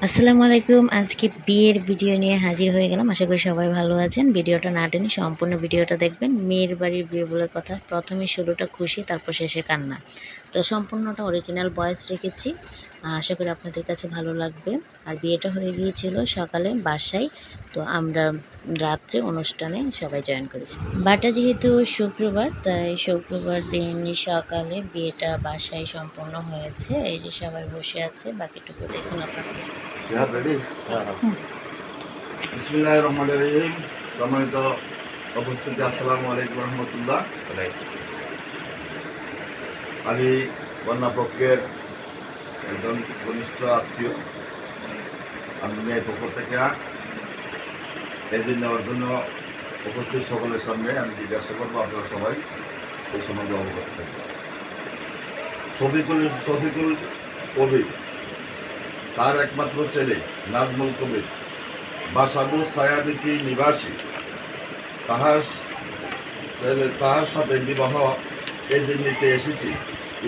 আসসালামু আলাইকুম। আজকে বিয়ের ভিডিও নিয়ে হাজির হয়ে গেলাম। আশা করি সবাই ভালো আছেন। ভিডিওটা না টেনে সম্পূর্ণ ভিডিওটা দেখবেন। মেয়ের বাড়ির বিয়ে বলে কথা, প্রথমে শুরুটা খুশি, তারপর শেষে কান্না। তো সম্পূর্ণটা অরিজিনাল ভয়েস রেখেছি। আশা করি আপনাদের কাছে ভালো লাগবে। আর বিয়েটা হয়ে গিয়েছিল সকালে বাসায়। তো আমরা রাত্রে অনুষ্ঠানে সবাই জয়েন করেছি। বাটা যেহেতু শুক্রবার, তাই শুক্রবার দিন সকালে বিয়েটা বাসায় সম্পন্ন হয়েছে। এই যে সবাই বসে আছে, বাকিটুকু দেখুন আপনারা। বিসমিল্লাহির রহমানির রহিম। সম্মানিত উপস্থিতি, আসসালামু আলাইকুম রহমতুল্লাহ। আমি কন্যা পক্ষের একজন ঘনিষ্ঠ আত্মীয়। আমি মেয়ের পক্ষ থেকে এজেন্ট নেওয়ার জন্য উপস্থিত সকলের সামনে আমি জিজ্ঞাসা করবো, আপনারা সবাই এই সম্বন্ধে অবগত থাকবেন। শফিকুল কবির, তার একমাত্র ছেলে নাজমুল কবির, বাসাবু ছায়াবীথি নিবাসী, তাহার সাথে বিবাহ এজেন্ট নিতে এসেছি।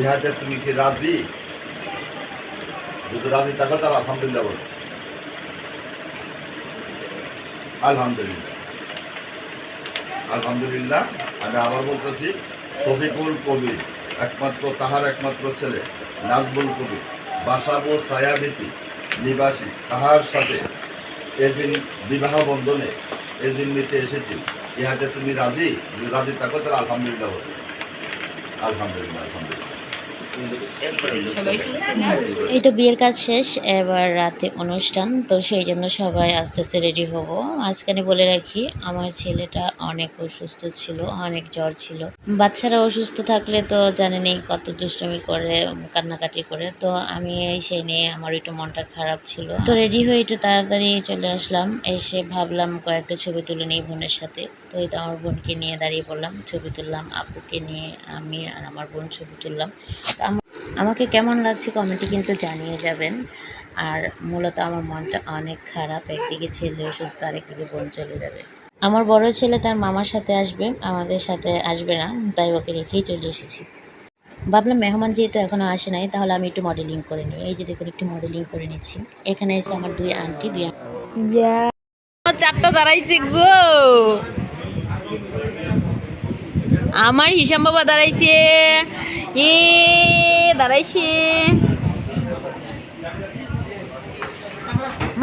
ইহাতে তুমি কি রাজি? যদি রাজি থাকো তাহলে আলহামদুলিল্লাহ বলো। আলহামদুলিল্লাহ, আলহামদুলিল্লাহ। আমি আবার বলতেছি, শফিকুল কবির তাহার একমাত্র ছেলে নাজমুল কবির, বাসাবু ছায়াবীথি নিবাসী, তাহার সাথে এজেন্ট বিবাহ বন্ধনে এজেন্ট নিতে এসেছি। ইহাতে তুমি রাজি? যদি রাজি থাকো তাহলে আলহামদুলিল্লাহ বলো। আলহামদুলিল্লাহ, আলহামদুলিল্লাহ। এই তো বিয়ের কাজ শেষ, এবার রাতে অনুষ্ঠান। তো সেই জন্য সবাই আস্তে আস্তে রেডি হব। মাঝখানে বলে রাখি, আমার ছেলেটা অনেক অসুস্থ ছিল, অনেক জ্বর ছিল। বাচ্চারা অসুস্থ থাকলে তো জানেনই কত দুষ্টুমি করে, কান্নাকাটি করে। তো আমি সেই নিয়ে আমার একটু মনটা খারাপ ছিল। তো রেডি হয়ে একটু তাড়াতাড়ি চলে আসলাম। এসে ভাবলাম কয়েকটা ছবি তুলে নিই বোনের সাথে। তো এই তো আমার বোনকে নিয়ে দাঁড়িয়ে পড়লাম, ছবি তুললাম। আপুকে নিয়ে আমি আর আমার বোন ছবি তুললাম। আমাকে কেমন লাগছে কমেন্টে কিন্তু জানিয়ে যাবেন। আর মূলত আমার মনটা অনেক খারাপ, একদিকে ছেলে অসুস্থ, আরেকদিকে বোন চলে যাবে। আমার বড় ছেলে তার মামার সাথে আসবে, আমাদের সাথে আসবে না, তাই ওকে রেখেই চলে এসেছি। ভাবলাম মেহমান যেহেতু এখনও আসে নাই, তাহলে আমি একটু মডেলিং করে নিই। এই যে দেখুন, একটু মডেলিং করে নিচ্ছি। এখানে এসে আমার দুই আন্টি চারটা দাঁড়াইছে গো। আমার হিসাম বাবা দাঁড়াইছে, দাঁড়াইছে।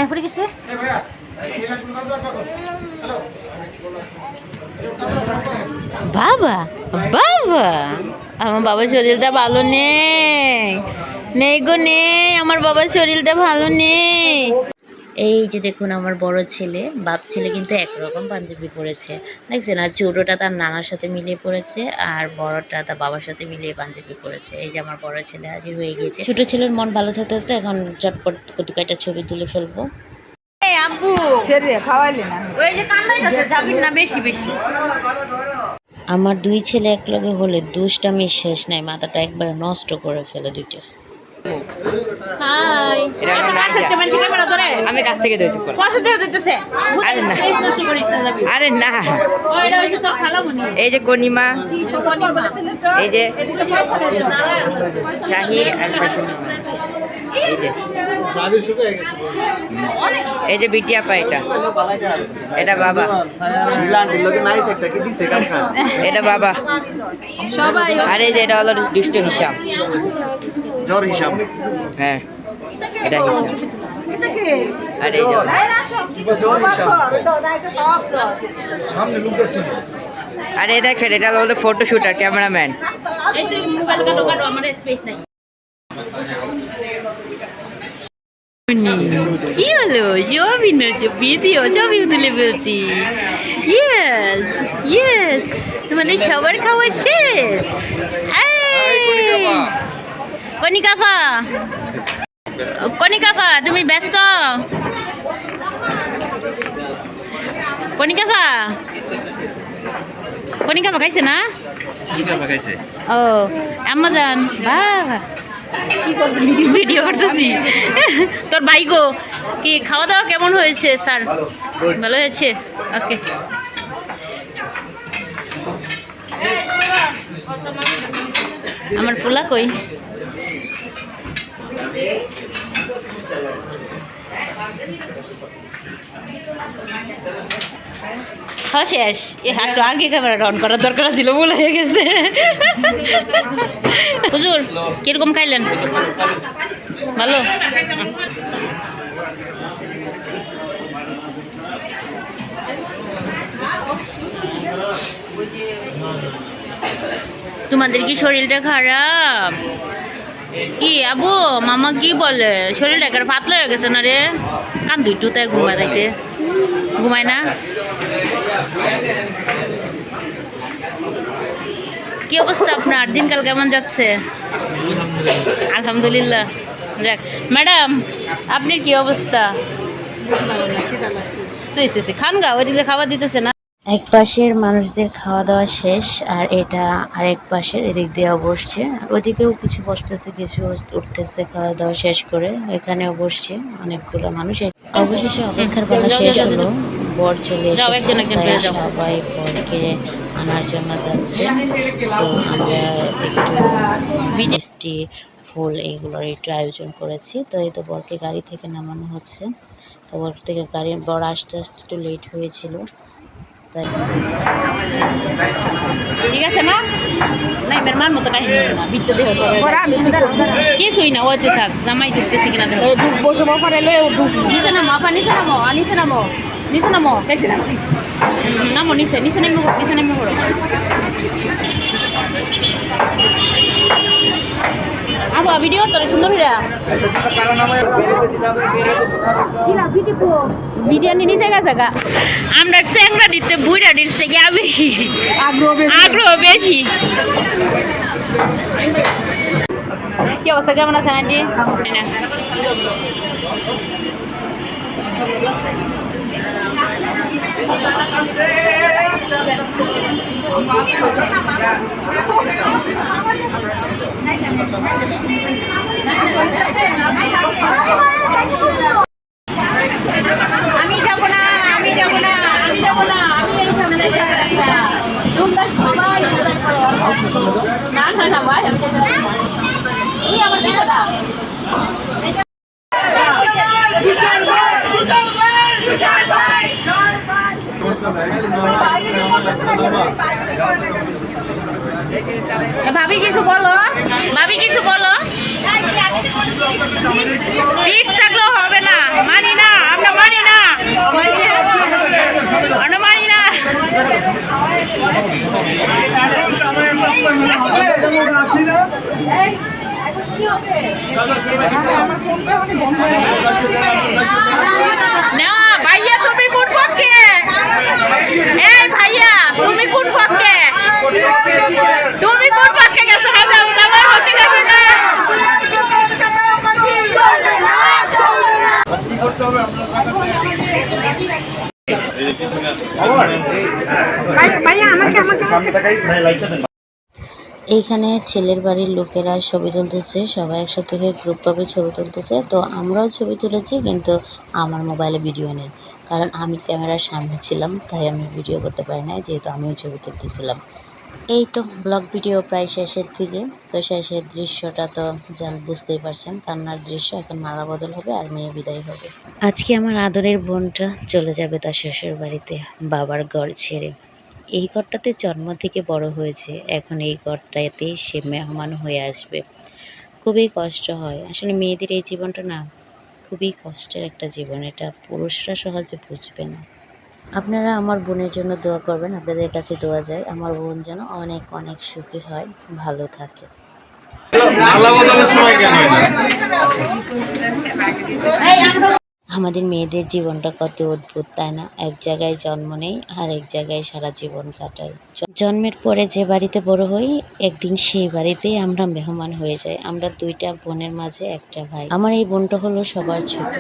পড়ে গেছে। বাবা বাবা, আমার বাবার শরীরটা ভালো নেই, নেই গো নেই, আমার বাবার শরীরটা ভালো নেই। এই যে দেখুন, আমার বড় ছেলে, বাপ ছেলে কিন্তু একরকম পাঞ্জাবি পরেছে, দেখছেন? আর ছোটোটা তার নানার সাথে মিলিয়ে পড়েছে, আর বড়টা তার বাবার সাথে মিলিয়ে পাঞ্জাবি পরেছে। এই যে আমার বড় ছেলে হাজির হয়ে গিয়েছে। ছোট ছেলের মন ভালো থাকতে থাকতে এখন চটপট কটি কয়টা ছবি তুলে ফেলবো। আমার দুই ছেলে একলগে হলে দুষ্টামি শেষ নাই, মাথাটা একবারে নষ্ট করে ফেলে দুইটা। আমি কাছ থেকে আরে না, এই যে কনিমা, এই যে শাহির, এই যে বিটিয়া পা, এটা বাবা, এটা বাবা। আর এই যে এটা হলো দুষ্ট হিসাম, জ্বর হিসাব। হ্যাঁ এটা হিসাম। আর এই যে আরে দেখেন, এটা হলো ফটো শুটার, ক্যামেরাম্যান। কি হলো? সবই নচ্ছে, ভিডিও ছবি তুলে ফেলছি। ইয়েস ইয়েস, মানে সবার খাওয়া শেষ। কনিকাফা, কনিকাফা তুমি ব্যস্ত? কনিকাফা, কনিকাফা খাইছে না? ও আমাজন, বাবা কি করবো, ভিডিও করতেছি। তোর ভাই গো, কি খাওয়া দাওয়া কেমন হয়েছে স্যার? ভালো হয়েছে, ওকে। আমার পোলা কই? হ্যাঁ শেষ একটু আগে ক্যামেরাটা অন করার দরকার ছিল, বলে হয়ে গেছে। হুজুর কিরকম খাইলেন? ভালো। তোমাদের কি শরীরটা খারাপ? কি আবু মামা কি বলে, শরীরটা একবার পাতলা হয়ে গেছে না রে? কান দুইটু তাই ঘুমায় রাইতে, ঘুমায় না? কি অবস্থা আপনার? দিনকাল কেমন যাচ্ছে? আলহামদুলিল্লাহ। যাক ম্যাডাম, আপনার কি অবস্থা? খান গা, ওইদিকে খাবার দিতেছে না। এক পাশের মানুষদের খাওয়া দাওয়া শেষ, আর এটা আরেক পাশের এদিক দিয়ে বসছে। ওদিকেও কিছু বসতেছে, কিছু উঠতেছে খাওয়া দাওয়া শেষ করে। এখানেও বসছে অনেকগুলো মানুষ। অবশেষে অপেক্ষার পালা শেষ হলো, বর চলে এসেছে, তাই সবাই বরকে আনার জন্য যাচ্ছে। তো আমরা একটু মিষ্টি ফুল এইগুলোর একটু আয়োজন করেছি। তো এই তো বরকে গাড়ি থেকে নামানো হচ্ছে। তো বর থেকে বর আসতে আসতে একটু লেট হয়েছিল। ঠিক আছে না, নাই মেয়ের মার মতো কাহিনী না, বিদ্য দেহ কিছুই না, ওইতে থাক। জামাই ঢুকতেছি কিনা দেখো, বসে পরে লয়ে নিচে নামো, আপা নিচে নামো, নিচে নামো, নিচে নামো, নামো নিচে, নিচে নেমে করো, নিচে নেমে করো। আবু ভিডিও তোরা সুন্দর হইরা বিরিয়ানি নিচে গেছে গা। আমরা চেংড়া দিতে বুড়া দিচ্ছে গিয়া বেশি আগ্রহ বেশি। কি অবস্থা, কেমন আছেন আন্টি? আমি যাবো না, আমি যাবো না, আমি যাবো না, আমি এই ঝামেলায় যাবো না। তোমরা সবাই না না না ভাই, এই আমার দিকে দাও। ভাবি কিছু বলো, ভাবি কিছু বলো। ফিক্স থাকলেও হবে না, মানি না, আমরা মানি না, আমরা মানি না। না ভাইয়া, তুমি কোন পক্ষে? এই ভাইয়া, তুমি কোন পক্ষে? তুমি কোন পক্ষে গেছো? আমার পক্ষে গেছো না? এইখানে ছেলের বাড়ির লোকেরা ছবি তুলতেছে, সবাই একসাথে হয়ে গ্রুপভাবে ছবি তুলতেছে। তো আমরাও ছবি তুলেছি, কিন্তু আমার মোবাইলে ভিডিও নেই, কারণ আমি ক্যামেরার সামনে ছিলাম, তাই আমি ভিডিও করতে পারি না, যেহেতু আমিও ছবি তুলতেছিলাম। এই তো ব্লগ ভিডিও প্রায় শেষের দিকে। তো শেষের দৃশ্যটা তো বুঝতেই পারছেন, কান্নার দৃশ্য। এখন মালা বদল হবে আর মেয়ে বিদায় হবে। আজকে আমার আদরের বোনটা চলে যাবে তার শ্বশুর বাড়িতে, বাবার ঘর ছেড়ে। এই ঘরটাতে জন্ম থেকে বড় হয়েছে, এখন এই ঘরটাতে সে মেহমান হয়ে আসবে। খুবই কষ্ট হয় আসলে, মেয়েদের এই জীবনটা না খুবই কষ্টের একটা জীবন, এটা পুরুষরা সহজে বুঝবে না। আপনারা আমার বোনের জন্য দোয়া করবেন, আপনাদের কাছে দোয়া যায় আমার বোন যেন অনেক অনেক সুখী হয়, ভালো থাকে। আমাদের মেয়েদের জীবনটা কত অদ্ভুত, তাই না? এক জায়গায় জন্ম নেই আর এক জায়গায় সারা জীবন কাটাই। জন্মের পরে যে বাড়িতে বড় হই, একদিন সেই বাড়িতেই আমরা মেহমান হয়ে যাই। আমরা দুইটা বোনের মাঝে একটা ভাই। আমার এই বোনটা হলো সবার ছোট।